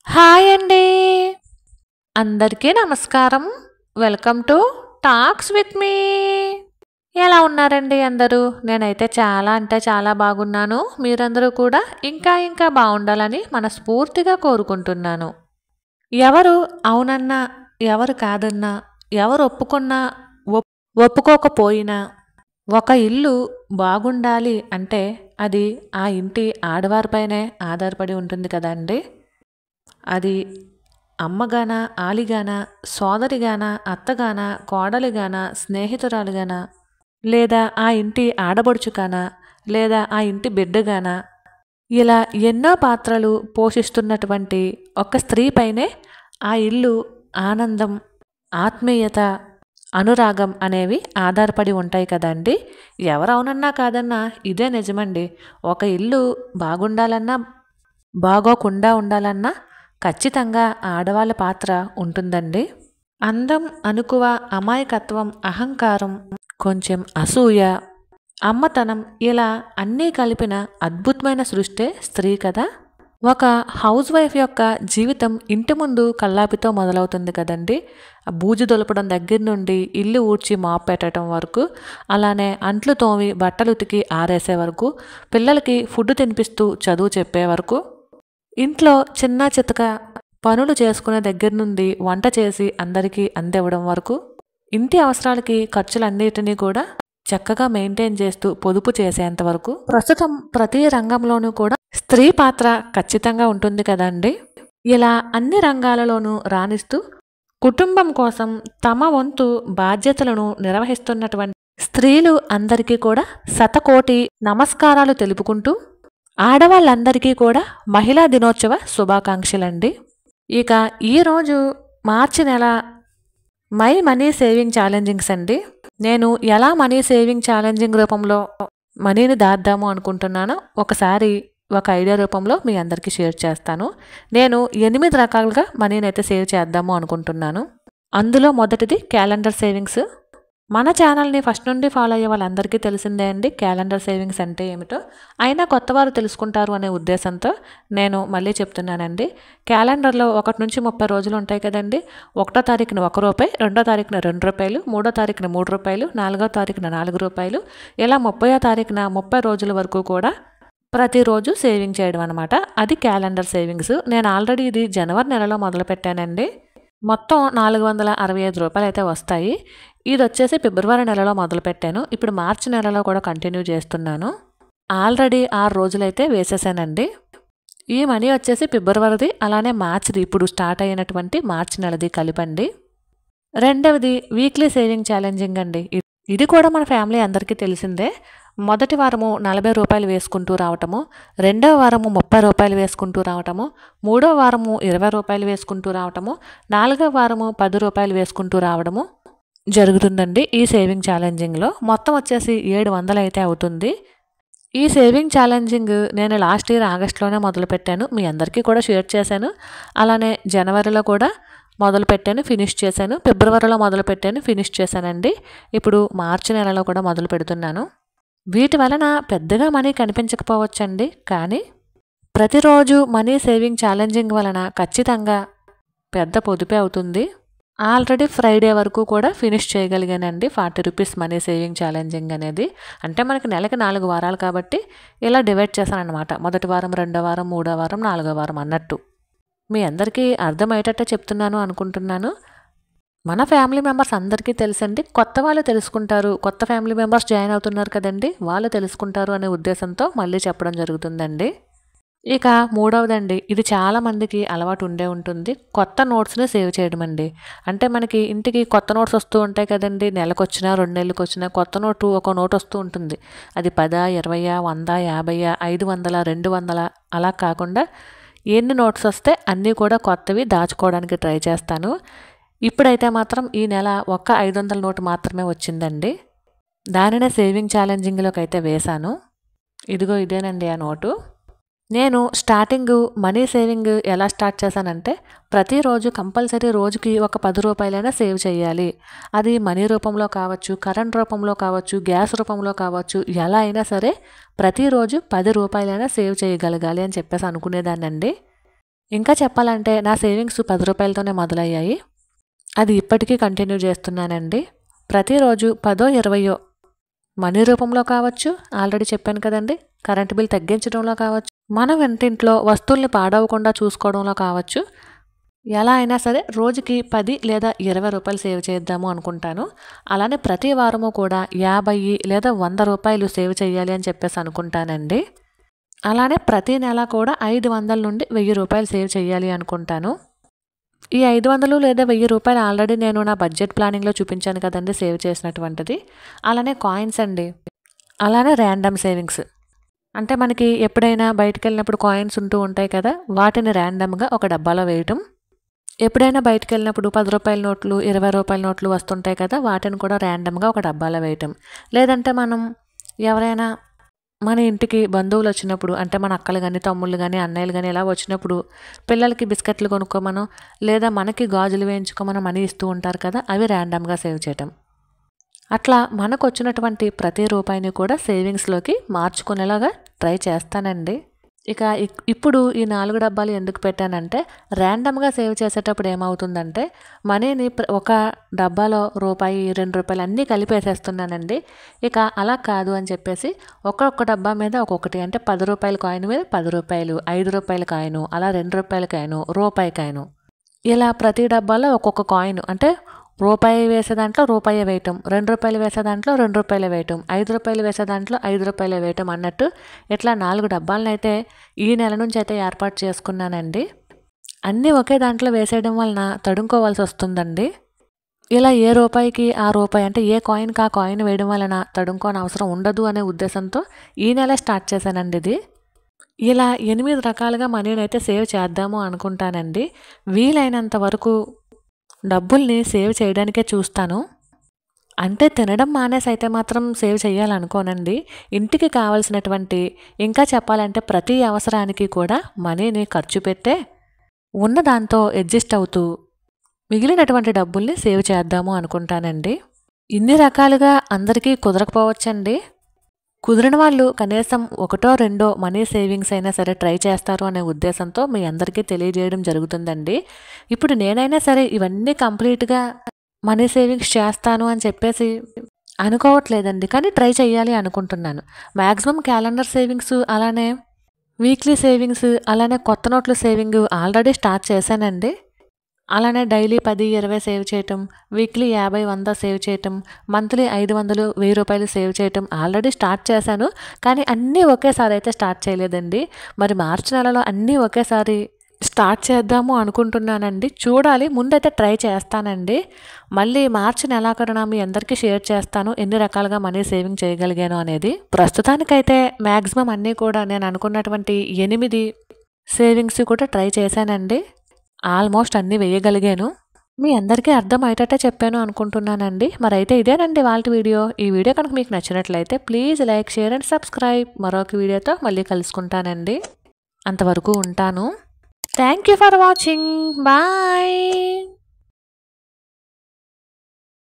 Hi అండి. అందరికీ నమస్కారం. Welcome to talks with me. ఎలా ఉన్నారండి అందరూ? నేనైతే చాలా అంటే చాలా బాగున్నాను. మీరందరూ కూడా ఇంకా బాగుండాలని మనస్ఫూర్తిగా కోరుకుంటున్నాను. ఎవరు అవునన్నా, ఎవరు కాదన్నా, ఎవరు ఒప్పుకున్నా, ఒప్ ఒప్పుకోకపోయినా ఒక ఇల్లు బాగుండాలి అంటే అది ఆ ఇంటి ఆడవారిపైనే ఆధారపడి ఉంటుంది కదండీ! అది అమ్మగానా, ఆలిగానా, సోదరిగానా, అత్తగానా, కోడలిగానా, స్నేహితురాలుగానా, లేదా ఆ ఇంటి ఆడబడుచుగానా, లేదా ఆ ఇంటి బిడ్డగానా, ఇలా ఎన్నో పాత్రలు పోషిస్తున్నటువంటి ఒక స్త్రీ పైనే ఆ ఇల్లు ఆనందం, ఆత్మీయత, అనురాగం అనేవి ఆధారపడి ఉంటాయి కదండి. ఎవరవునన్నా కాదన్నా ఇదే నిజమండి. ఒక ఇల్లు బాగుండాలన్నా, బాగోకుండా ఉండాలన్నా ఖచ్చితంగా ఆడవాళ్ళ పాత్ర ఉంటుందండి. అందం, అణకువ, అమాయకత్వం, అహంకారం, కొంచెం అసూయ, అమ్మతనం ఇలా అన్నీ కలిపిన అద్భుతమైన సృష్టే స్త్రీ కదా. ఒక హౌస్ వైఫ్ యొక్క జీవితం ఇంటి ముందు కల్లాపితో మొదలవుతుంది కదండి. బూజు దులపడం దగ్గర నుండి ఇల్లు ఊడ్చి మాప్ పెట్టడం వరకు, అలానే అంట్లు తోమి బట్టలు ఉతికి ఆరేసే వరకు, పిల్లలకి ఫుడ్ తినిపిస్తూ చదువు చెప్పే వరకు, ఇంట్లో చిన్న చితక పనులు చేసుకునే దగ్గర నుండి వంట చేసి అందరికీ అందివ్వడం వరకు, ఇంటి అవసరాలకి ఖర్చులన్నిటినీ కూడా చక్కగా మెయింటైన్ చేస్తూ పొదుపు చేసేంత వరకు ప్రస్తుతం ప్రతి రంగంలోనూ కూడా స్త్రీ పాత్ర ఖచ్చితంగా ఉంటుంది కదండి. ఇలా అన్ని రంగాలలోనూ రాణిస్తూ కుటుంబం కోసం తమ వంతు బాధ్యతలను నిర్వహిస్తున్నటువంటి స్త్రీలు అందరికీ కూడా శతకోటి నమస్కారాలు తెలుపుకుంటూ ఆడవాళ్ళందరికీ కూడా మహిళా దినోత్సవ శుభాకాంక్షలండి. ఇక ఈరోజు మార్చి నెల మై మనీ సేవింగ్ ఛాలెంజింగ్స్ అండి. నేను ఎలా మనీ సేవింగ్ ఛాలెంజింగ్ రూపంలో మనీని దాద్దాము అనుకుంటున్నానో ఒకసారి ఒక ఐడియా రూపంలో మీ అందరికీ షేర్ చేస్తాను. నేను 8 రకాలుగా మనీని అయితే సేవ్ చేద్దాము అనుకుంటున్నాను. అందులో మొదటిది క్యాలెండర్ సేవింగ్స్. మన ఛానల్ని ఫస్ట్ నుండి ఫాలో అయ్యే వాళ్ళందరికీ తెలిసిందే అండి క్యాలెండర్ సేవింగ్స్ అంటే ఏమిటో. అయినా కొత్తవారు తెలుసుకుంటారు అనే ఉద్దేశంతో నేను మళ్ళీ చెప్తున్నానండి. క్యాలెండర్లో 1 నుంచి 30 రోజులు ఉంటాయి కదండి. 1వ తారీఖున ₹1, 2వ తారీఖున ₹2, 3వ తారీఖున ₹3, 4వ తారీఖున ₹4, ఇలా 30వ తారీఖున 30 రోజుల వరకు కూడా ప్రతిరోజు సేవింగ్ చేయడం అనమాట. అది క్యాలెండర్ సేవింగ్స్. నేను ఆల్రెడీ ఇది జనవరి నెలలో మొదలుపెట్టానండి. మొత్తం ₹465 అయితే వస్తాయి. ఇది వచ్చేసి ఫిబ్రవరి నెలలో మొదలుపెట్టాను. ఇప్పుడు మార్చి నెలలో కూడా కంటిన్యూ చేస్తున్నాను. ఆల్రెడీ 6 రోజులైతే వేసేసానండి. ఈ మనీ వచ్చేసి ఫిబ్రవరిది, అలానే మార్చిది, ఇప్పుడు స్టార్ట్ అయినటువంటి మార్చి నెలది కలిపండి. రెండవది వీక్లీ సేవింగ్ ఛాలెంజింగ్ అండి. ఇది కూడా మన ఫ్యామిలీ అందరికీ తెలిసిందే. మొదటి వారము ₹40 వేసుకుంటూ రావటము, రెండవ వారము ₹30 వేసుకుంటూ రావటము, మూడవ వారము ₹20 వేసుకుంటూ రావటము, నాలుగవ వారము ₹10 వేసుకుంటూ రావడము జరుగుతుందండి. ఈ సేవింగ్ ఛాలెంజింగ్లో మొత్తం వచ్చేసి 700 అయితే అవుతుంది. ఈ సేవింగ్ ఛాలెంజింగ్ నేను లాస్ట్ ఇయర్ ఆగస్టులోనే మొదలుపెట్టాను. మీ అందరికీ కూడా షేర్ చేశాను. అలానే జనవరిలో కూడా మొదలుపెట్టాను, ఫినిష్ చేశాను. ఫిబ్రవరిలో మొదలుపెట్టాను, ఫినిష్ చేశానండి. ఇప్పుడు మార్చి నెలలో కూడా మొదలు పెడుతున్నాను. వీటి వలన పెద్దగా మనీ కనిపించకపోవచ్చండి, కానీ ప్రతిరోజు మనీ సేవింగ్ ఛాలెంజింగ్ వలన ఖచ్చితంగా పెద్ద పొదుపే అవుతుంది. ఆల్రెడీ ఫ్రైడే వరకు కూడా ఫినిష్ చేయగలిగానండి ₹40 మనీ సేవింగ్ ఛాలెంజింగ్ అనేది. అంటే మనకి నెలకి 4 వారాలు కాబట్టి ఇలా డివైడ్ చేశాను అనమాట. మొదటి వారం, రెండో వారం, మూడో వారం, నాలుగో వారం అన్నట్టు. మీ అందరికీ అర్థమయ్యేటట్టే చెప్తున్నాను అనుకుంటున్నాను. మన ఫ్యామిలీ మెంబర్స్ అందరికీ తెలుసండి. కొత్త వాళ్ళు తెలుసుకుంటారు, కొత్త ఫ్యామిలీ మెంబర్స్ జాయిన్ అవుతున్నారు కదండి, వాళ్ళు తెలుసుకుంటారు అనే ఉద్దేశంతో మళ్ళీ చెప్పడం జరుగుతుందండి. ఇక మూడవదండి, ఇది చాలామందికి అలవాటు ఉండే ఉంటుంది, కొత్త నోట్స్ని సేవ్ చేయడం అండి. అంటే మనకి ఇంటికి కొత్త నోట్స్ వస్తూ ఉంటాయి కదండి. నెలకొచ్చినా 2 నెలలకు వచ్చినా కొత్త నోటు ఒక నోట్ వస్తూ ఉంటుంది. అది 10, 20, 100, 50, 500, 200 అలా కాకుండా ఎన్ని నోట్స్ వస్తే అన్నీ కూడా కొత్తవి దాచుకోవడానికి ట్రై చేస్తాను. ఇప్పుడైతే మాత్రం ఈ నెల ఒక్క 500 నోటు మాత్రమే వచ్చిందండి. దానినే సేవింగ్ ఛాలెంజింగ్లోకి అయితే వేశాను. ఇదిగో ఇదేనండి ఆ నోటు. నేను స్టార్టింగ్ మనీ సేవింగ్ ఎలా స్టార్ట్ చేశానంటే, ప్రతిరోజు కంపల్సరీ రోజుకి ఒక ₹10 సేవ్ చేయాలి. అది మనీ రూపంలో కావచ్చు, కరెంట్ రూపంలో కావచ్చు, గ్యాస్ రూపంలో కావచ్చు, ఎలా అయినా సరే ప్రతిరోజు ₹10 సేవ్ చేయగలగాలి అని చెప్పేసి అనుకునేదాన్నండి. ఇంకా చెప్పాలంటే నా సేవింగ్స్ 10 రూపాయలతోనే మొదలయ్యాయి. అది ఇప్పటికీ కంటిన్యూ చేస్తున్నానండి. ప్రతిరోజు 10, 20 మనీ రూపంలో కావచ్చు, ఆల్రెడీ చెప్పాను కదండి, కరెంట్ బిల్ తగ్గించడంలో కావచ్చు, మన వంటింట్లో వస్తువుల్ని పాడవకుండా చూసుకోవడంలో కావచ్చు, ఎలా అయినా సరే రోజుకి 10 లేదా 20 రూపాయలు సేవ్ చేద్దాము అనుకుంటాను. అలానే ప్రతి వారము కూడా 50 లేదా 100 రూపాయలు సేవ్ చేయాలి అని చెప్పేసి అనుకుంటానండి. అలానే ప్రతి నెల కూడా 500 నుండి 1000 రూపాయలు సేవ్ చేయాలి అనుకుంటాను. ఈ 500 లేదా 1000 రూపాయలు ఆల్రెడీ నేను నా బడ్జెట్ ప్లానింగ్లో చూపించాను కదండి సేవ్ చేసినటువంటిది. అలానే కాయిన్స్ అండి, అలానే ర్యాండమ్ సేవింగ్స్. అంటే మనకి ఎప్పుడైనా బయటికి వెళ్ళినప్పుడు కాయిన్స్ ఉంటూ ఉంటాయి కదా, వాటిని ర్యాండమ్గా ఒక డబ్బాలో వేయటం. ఎప్పుడైనా బయటికి వెళ్ళినప్పుడు 10 రూపాయల నోట్లు, 20 రూపాయల నోట్లు వస్తుంటాయి కదా, వాటిని కూడా ర్యాండమ్గా ఒక డబ్బాలో వేయటం. లేదంటే మనం ఎవరైనా మన ఇంటికి బంధువులు వచ్చినప్పుడు, అంటే మన అక్కలు కానీ, తమ్ముళ్ళు కానీ, అన్నయ్యలు కానీ ఇలా వచ్చినప్పుడు పిల్లలకి బిస్కెట్లు కొనుక్కోమనో లేదా మనకి గాజులు వేయించుకోమనో మనీ ఇస్తూ ఉంటారు కదా, అవి ర్యాండమ్గా సేవ్ చేయటం. అట్లా మనకు వచ్చినటువంటి ప్రతి రూపాయిని కూడా సేవింగ్స్లోకి మార్చుకునేలాగా ట్రై చేస్తానండి. ఇక ఇప్పుడు ఈ 4 డబ్బాలు ఎందుకు పెట్టానంటే, ర్యాండమ్గా సేవ్ చేసేటప్పుడు ఏమవుతుందంటే మనీని ఒక డబ్బాలో రూపాయి, 2 రూపాయలు అన్నీ కలిపేసేస్తున్నానండి. ఇక అలా కాదు అని చెప్పేసి ఒక్కొక్క డబ్బా మీద ఒక్కొక్కటి, అంటే 10 రూపాయల కాయిన్ మీద 10 రూపాయలు, 5 రూపాయల కాయిను, అలా 2 రూపాయల కాయిను, రూపాయి కాయిను, ఇలా ప్రతి డబ్బాలో ఒక్కొక్క కాయిన్, అంటే రూపాయి వేసే దాంట్లో రూపాయి వేయటం, 2 రూపాయలు వేసే దాంట్లో 2 రూపాయలు వేయటం, 5 రూపాయలు వేసే దాంట్లో 5 రూపాయలు వేయటం అన్నట్టు ఇట్లా 4 డబ్బాలనైతే ఈ నెల నుంచి అయితే ఏర్పాటు చేసుకున్నానండి. అన్నీ ఒకే దాంట్లో వేసేయడం వలన తడుముకోవాల్సి వస్తుందండి. ఇలా ఏ రూపాయికి ఆ రూపాయి, అంటే ఏ కాయిన్కి ఆ కాయిన్ వేయడం వలన తడుముకోని అవసరం ఉండదు అనే ఉద్దేశంతో ఈ నెల స్టార్ట్ చేశానండి ఇది. ఇలా 8 రకాలుగా మనీని అయితే సేవ్ చేద్దాము అనుకుంటానండి. వీలైనంత వరకు డబ్బుల్ని సేవ్ చేయడానికే చూస్తాను. అంటే తినడం మానేసి అయితే మాత్రం సేవ్ చేయాలనుకోనండి. ఇంటికి కావాల్సినటువంటి, ఇంకా చెప్పాలంటే ప్రతి అవసరానికి కూడా మనీని ఖర్చు పెట్టే ఉన్న దాంతో అడ్జస్ట్ అవుతూ మిగిలినటువంటి డబ్బుల్ని సేవ్ చేద్దాము అనుకుంటానండి. ఇన్ని రకాలుగా అందరికీ కుదరకపోవచ్చండి. కుదిరిన వాళ్ళు కనీసం 1, 2 మనీ సేవింగ్స్ అయినా సరే ట్రై చేస్తారు అనే ఉద్దేశంతో మీ అందరికీ తెలియజేయడం జరుగుతుందండి. ఇప్పుడు నేనైనా సరే ఇవన్నీ కంప్లీట్గా మనీ సేవింగ్స్ చేస్తాను అని చెప్పేసి అనుకోవట్లేదండి, కానీ ట్రై చేయాలి అనుకుంటున్నాను. మ్యాక్సిమం క్యాలెండర్ సేవింగ్స్, అలానే వీక్లీ సేవింగ్స్, అలానే కొత్త నోట్ల సేవింగ్ ఆల్రెడీ స్టార్ట్ చేశానండి. అలానే డైలీ 10, 20 సేవ్ చేయటం, వీక్లీ 50, 100 సేవ్ చేయటం, మంత్లీ 500, 1000 రూపాయలు సేవ్ చేయటం ఆల్రెడీ స్టార్ట్ చేశాను. కానీ అన్నీ ఒకేసారి అయితే స్టార్ట్ చేయలేదండి. మరి మార్చి నెలలో అన్నీ ఒకేసారి స్టార్ట్ చేద్దాము అనుకుంటున్నానండి. చూడాలి, ముందైతే ట్రై చేస్తానండి. మళ్ళీ మార్చి నెలాఖరున మీ అందరికీ షేర్ చేస్తాను ఎన్ని రకాలుగా మనీ సేవింగ్ చేయగలిగాను అనేది. ప్రస్తుతానికైతే మ్యాక్సిమం అన్నీ కూడా నేను అనుకున్నటువంటి 8 సేవింగ్స్ కూడా ట్రై చేశానండి. ఆల్మోస్ట్ అన్నీ వేయగలిగాను. మీ అందరికీ అర్థమయ్యేటట్టే చెప్పాను అనుకుంటున్నానండి. మరైతే ఇదేనండి వాళ్ళ వీడియో. ఈ వీడియో కనుక మీకు నచ్చినట్లయితే please like, share and subscribe. మరొక వీడియోతో మళ్ళీ కలుసుకుంటానండి. అంతవరకు ఉంటాను. Thank you for watching. Bye.